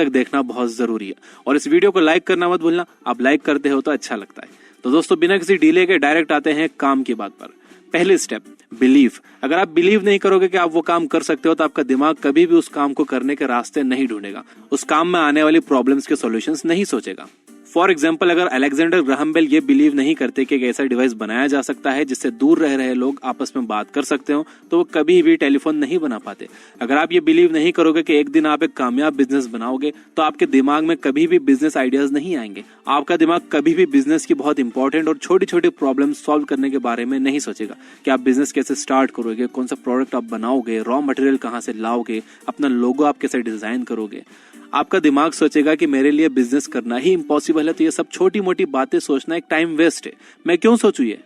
तक देखना बहुत जरूरी है। और इस वीडियो को लाइक करना मत भूलना, आप लाइक करते हो तो अच्छा लगता है। तो दोस्तों बिना किसी डिले के डायरेक्ट आते हैं काम की बात पर। पहली स्टेप, बिलीव। अगर आप बिलीव नहीं करोगे कि आप वो काम कर सकते हो तो आपका दिमाग कभी भी उस काम को करने के रास्ते नहीं ढूंढेगा, उस काम में आने वाली प्रॉब्लम्स के सॉल्यूशंस नहीं सोचेगा। फॉर एग्जाम्पल, अगर अलेक्जेंडर ग्राहम बेल ये बिलीव नहीं करते कि एक ऐसा डिवाइस बनाया जा सकता है जिससे दूर रह रहे लोग आपस में बात कर सकते हो, तो वो कभी भी टेलीफोन नहीं बना पाते। अगर आप ये बिलीव नहीं करोगे कि एक दिन आप एक कामयाब बिजनेस बनाओगे, तो आपके दिमाग में कभी भी बिजनेस आइडियाज नहीं आएंगे। आपका दिमाग कभी भी बिजनेस की बहुत इंपॉर्टेंट और छोटी छोटी प्रॉब्लम सॉल्व करने के बारे में नहीं सोचेगा कि आप बिजनेस कैसे स्टार्ट करोगे, कौन सा प्रोडक्ट आप बनाओगे, रॉ मटेरियल कहाँ से लाओगे, अपना लोगो आप कैसे डिजाइन करोगे। आपका दिमाग सोचेगा कि मेरे लिए बिजनेस करना ही इम्पॉसिबल है, तो ये सब छोटी मोटी बातें सोचना एक टाइम वेस्ट है, मैं क्यों सोचूं ये।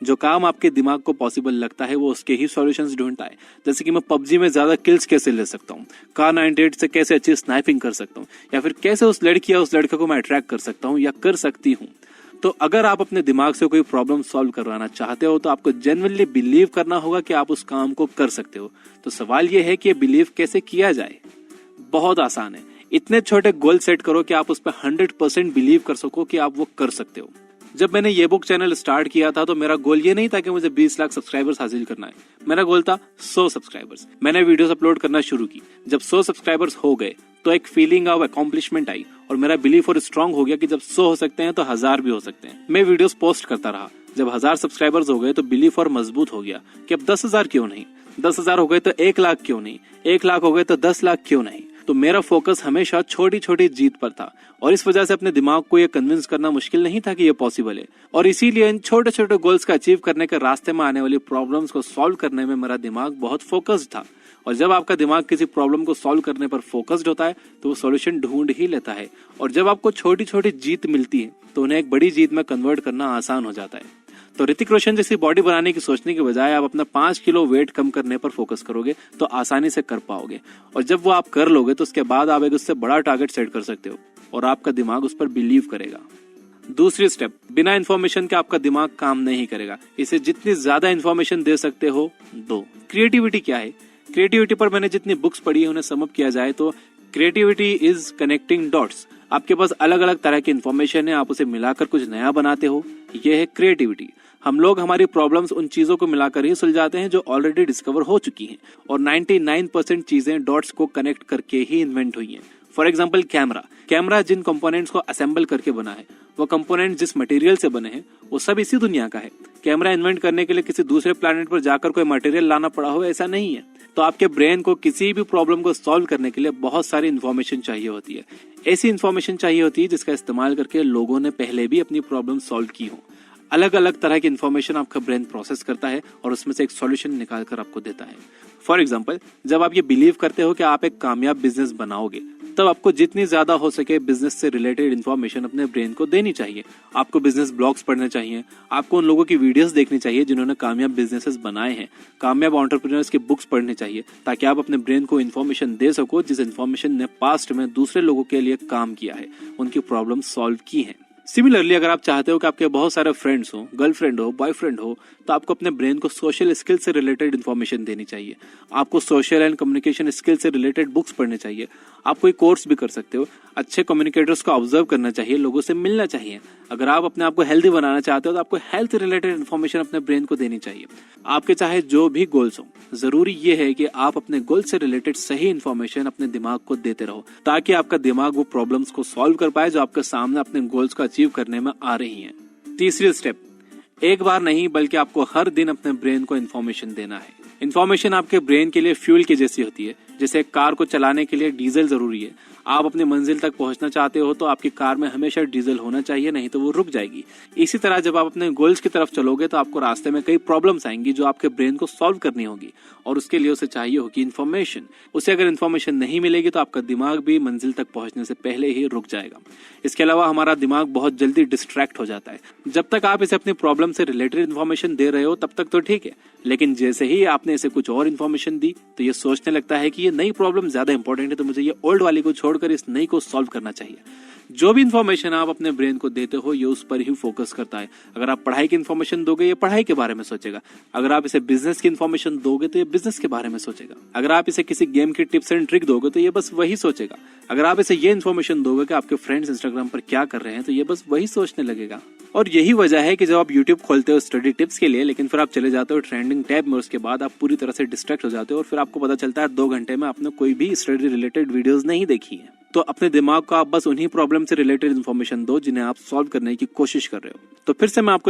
जो काम आपके दिमाग को पॉसिबल लगता है वो उसके ही सॉल्यूशंस ढूंढता है। जैसे कि मैं पबजी में ज्यादा किल्स कैसे ले सकता हूँ, कार 98 से कैसे अच्छी स्नाइपिंग कर सकता हूँ, या फिर कैसे उस लड़की या उस लड़के को मैं अट्रैक्ट कर सकता हूँ या कर सकती हूँ। तो अगर आप अपने दिमाग से कोई प्रॉब्लम सॉल्व करवाना चाहते हो तो आपको जेन्युइनली बिलीव करना होगा कि आप उस काम को कर सकते हो। तो सवाल ये है कि ये बिलीव कैसे किया जाए। बहुत आसान है, इतने छोटे गोल सेट करो कि आप उस पर 100% बिलीव कर सको कि आप वो कर सकते हो। जब मैंने ये बुक चैनल स्टार्ट किया था तो मेरा गोल ये नहीं था कि मुझे 20 लाख सब्सक्राइबर्स हासिल करना है, मेरा गोल था 100 सब्सक्राइबर्स। मैंने वीडियोस अपलोड करना शुरू की। जब 100 सब्सक्राइबर्स हो गए तो एक फीलिंग ऑफ अकॉम्प्लिशमेंट आई और मेरा बिलीफ और स्ट्रांग हो गया कि जब 100 हो सकते हैं तो 1000 भी हो सकते हैं। मैं वीडियोस पोस्ट करता रहा। जब 1000 सब्सक्राइबर्स हो गए तो बिलीफ और मजबूत हो गया कि अब 10,000 क्यों नहीं, 10,000 हो गए तो 1 लाख क्यों नहीं, 1 लाख हो गए तो 10 लाख क्यों नहीं। तो मेरा फोकस हमेशा छोटी छोटी जीत पर था और इस वजह से अपने दिमाग को यह कन्विंस करना मुश्किल नहीं था कि यह पॉसिबल है। और इसीलिए इन छोटे छोटे गोल्स का अचीव करने के रास्ते में आने वाली प्रॉब्लम्स को सॉल्व करने में मेरा दिमाग बहुत फोकस्ड था। और जब आपका दिमाग किसी प्रॉब्लम को सॉल्व करने पर फोकस्ड होता है तो वो सॉल्यूशन ढूंढ ही लेता है। और जब आपको छोटी छोटी जीत मिलती है तो उन्हें एक बड़ी जीत में कन्वर्ट करना आसान हो जाता है। तो ऋतिक रोशन जैसी बॉडी बनाने की सोचने के बजाय आप अपना 5 किलो वेट कम करने पर फोकस करोगे तो आसानी से कर पाओगे। और जब वो आप कर लोगे तो उसके बाद आप एक उससे बड़ा टारगेट सेट कर सकते हो और आपका दिमाग उस पर बिलीव करेगा। दूसरी स्टेप, बिना इन्फॉर्मेशन के आपका दिमाग काम नहीं करेगा। इसे जितनी ज्यादा इन्फॉर्मेशन दे सकते हो दो। क्रिएटिविटी क्या है? क्रिएटिविटी पर मैंने जितनी बुक्स पढ़ी है उन्हें समअप किया जाए तो क्रिएटिविटी इज कनेक्टिंग डॉट्स। आपके पास अलग अलग तरह की इन्फॉर्मेशन है, आप उसे मिलाकर कुछ नया बनाते हो, यह है क्रिएटिविटी। हम लोग हमारी प्रॉब्लम्स उन चीजों को मिलाकर ही सुलझाते हैं जो ऑलरेडी डिस्कवर हो चुकी हैं और 99% चीजें डॉट्स को कनेक्ट करके ही इन्वेंट हुई हैं। फॉर एग्जाम्पल, कैमरा जिन कंपोनेंट्स को असेंबल करके बना है, वो कंपोनेंट जिस मटेरियल से बने हैं वो सब इसी दुनिया का है। कैमरा इन्वेंट करने के लिए किसी दूसरे प्लैनेट पर जाकर कोई मटेरियल लाना पड़ा हो, ऐसा नहीं है। तो आपके ब्रेन को किसी भी प्रॉब्लम को सॉल्व करने के लिए बहुत सारी इन्फॉर्मेशन चाहिए होती है। ऐसी इन्फॉर्मेशन चाहिए होती है जिसका इस्तेमाल करके लोगों ने पहले भी अपनी प्रॉब्लम सॉल्व की हो। अलग अलग तरह की इन्फॉर्मेशन आपका ब्रेन प्रोसेस करता है और उसमें से एक सॉल्यूशन निकाल कर आपको देता है। फॉर एग्जाम्पल, जब आप ये बिलीव करते हो कि आप एक कामयाब बिजनेस बनाओगे तब आपको जितनी ज्यादा हो सके बिजनेस से रिलेटेड इन्फॉर्मेशन अपने ब्रेन को देनी चाहिए। आपको बिजनेस ब्लॉग्स पढ़ने चाहिए, आपको उन लोगों की वीडियोस देखनी चाहिए जिन्होंने कामयाब बिजनेसेस बनाए हैं, कामयाब एंटरप्रेन्योर्स की बुक्स पढ़नी चाहिए ताकि आप अपने ब्रेन को इन्फॉर्मेशन दे सको जिस इन्फॉर्मेशन ने पास्ट में दूसरे लोगों के लिए काम किया है, उनकी प्रॉब्लम सॉल्व की है। सिमिलरली, अगर आप चाहते हो कि आपके बहुत सारे फ्रेंड्स हो, गर्लफ्रेंड हो, बॉयफ्रेंड हो, तो आपको अपने ब्रेन को सोशल स्किल से रिलेटेड इन्फॉर्मेशन देनी चाहिए। आपको सोशल एंड कम्युनिकेशन स्किल से रिलेटेड बुक्स पढ़ने चाहिए। आप कोई कोर्स भी कर सकते हो। अच्छे कम्युनिकेटर्स को ऑब्जर्व करना चाहिए, लोगों से मिलना चाहिए। अगर आप अपने आप को हेल्दी बनाना चाहते हो तो आपको हेल्थ रिलेटेड इन्फॉर्मेशन अपने ब्रेन को देनी चाहिए। आपके चाहे जो भी गोल्स हो, जरूरी ये है कि आप अपने गोल से रिलेटेड सही इन्फॉर्मेशन अपने दिमाग को देते रहो ताकि आपका दिमाग वो प्रॉब्लम्स को सॉल्व कर पाए जो आपके सामने अपने गोल्स को अचीव करने में आ रही हैं। तीसरी स्टेप, एक बार नहीं बल्कि आपको हर दिन अपने ब्रेन को इन्फॉर्मेशन देना है। इन्फॉर्मेशन आपके ब्रेन के लिए फ्यूल की जैसी होती है। जैसे कार को चलाने के लिए डीजल जरूरी है। आप अपनी मंजिल तक पहुंचना चाहते हो तो आपकी कार में हमेशा डीजल होना चाहिए, नहीं तो वो रुक जाएगी। इसी तरह जब आप अपने गोल्स की तरफ चलोगे तो आपको रास्ते में कई प्रॉब्लम्स आएंगी जो आपके ब्रेन को सॉल्व करनी होगी और उसके लिए उसे चाहिए होगी इन्फॉर्मेशन। उसे अगर इन्फॉर्मेशन नहीं मिलेगी तो आपका दिमाग भी मंजिल तक पहुंचने से पहले ही रुक जाएगा। इसके अलावा हमारा दिमाग बहुत जल्दी डिस्ट्रैक्ट हो जाता है। जब तक आप इसे अपनी प्रॉब्लम से रिलेटेड इन्फॉर्मेशन दे रहे हो तब तक तो ठीक है, लेकिन जैसे ही आपने इसे कुछ और इन्फॉर्मेशन दी तो ये सोचने लगता है कि ये नई प्रॉब्लम ज्यादा इंपॉर्टेंट है, तो मुझे ये ओल्ड वाली को छोड़कर इस नई को सॉल्व करना चाहिए। जो भी इन्फॉर्मेशन आप अपने ब्रेन को देते हो ये उस पर ही फोकस करता है। अगर आप पढ़ाई की इन्फॉर्मेशन दोगे ये पढ़ाई के बारे में सोचेगा। अगर आप इसे बिजनेस की इन्फॉर्मेशन दोगे तो ये बिजनेस के बारे में सोचेगा। अगर आप इसे किसी गेम की टिप्स एंड ट्रिक दोगे तो ये बस वही सोचेगा। अगर आप इसे ये इन्फॉर्मेशन दोगे कि आपके फ्रेंड्स इंस्टाग्राम पर क्या कर रहे हैं तो ये बस वही सोचने लगेगा। और यही वजह है कि जब आप यूट्यूब खोलते हो स्टडी टिप्स के लिए, लेकिन फिर आप चले जाते हो ट्रेंडिंग टैब में, उसके बाद आप पूरी तरह से डिस्ट्रैक्ट हो जाते हो और फिर आपको पता चलता है 2 घंटे में आपने कोई भी स्टडी रिलेटेड वीडियोस नहीं देखी है। तो अपने दिमाग को आप बस उन्हीं प्रॉब्लम से रिलेटेड इन्फॉर्मेशन दो जिन्हें आप सॉल्व करने की कोशिश कर रहे हो। तो फिर से मैं आपको